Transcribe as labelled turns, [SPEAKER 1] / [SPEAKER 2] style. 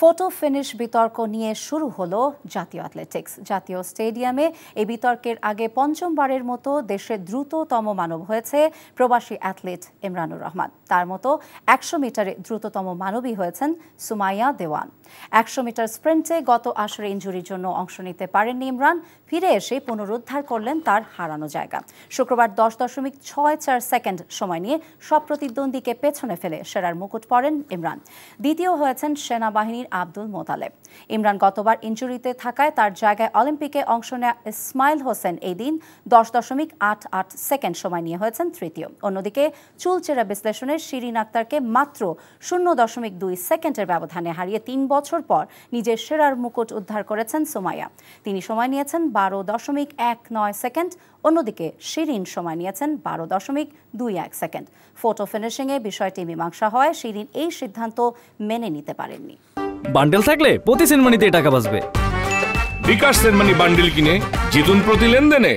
[SPEAKER 1] Photo finish বিতর্ক নিয়ে শুরু হলো জাতীয় অ্যাথলেটিক্স। জাতীয় স্টেডিয়ামে এই বিতর্কের আগে পঞ্চমবারের মতো দেশের দ্রুততম মানব হয়েছে প্রবাসী অ্যাথলিট ইমরানুর রহমান। তার মতো 100 মিটারে দ্রুততম মানবী হয়েছেন সুমাইয়া দেওয়ান। 100 মিটার স্প্রিন্টে গত আসরে ইনজুরির জন্য অংশ নিতে পারেননি ইমরান। ফিরে এসে পুনরুদ্ধার করলেন তার হারানো জায়গা। শুক্রবার 10.64 সেকেন্ড সময় নিয়ে সব প্রতিদ্বন্দ্বীকে পেছনে ফেলে সেরার মুকুট পরেন ইমরান। দ্বিতীয় হয়েছেন সেনাবাহিনীর আব্দুল মোতালেব। ইমরান গতবার ইনজুরিতে থাকায় তার জায়গায় অলিম্পিকে অংশ নেওয়া ইসমাইল হোসেন এই দিন 10.88 সেকেন্ড সময় নিয়ে হয়েছেন তৃতীয়। অন্যদিকে চুলচেরা বিশ্লেষণের শিরিন আক্তারকে মাত্র 0.2 সেকেন্ডের ব্যবধানে হারিয়ে 3 বছর পর নিজের সেরার মুকুট উদ্ধার করেছেন সুমাইয়া। তিনি সময় নিয়েছেন 12.19 সেকেন্ড। অন্যদিকে শিরিন সময় নিয়েছেন 12.21 সেকেন্ড। ফটো ফিনিশিংয়ে বিষয়টি মীমাংসা হয়, শিরিন এই সিদ্ধান্ত মেনে নিতে পারেননি।
[SPEAKER 2] বান্ডেল থাকলে প্রতি সেনমানিতে টাকা বাঁচবে।
[SPEAKER 3] বিকাশ সেনমানি বান্ডেল কিনে জিতুন প্রতি লেনদেনে।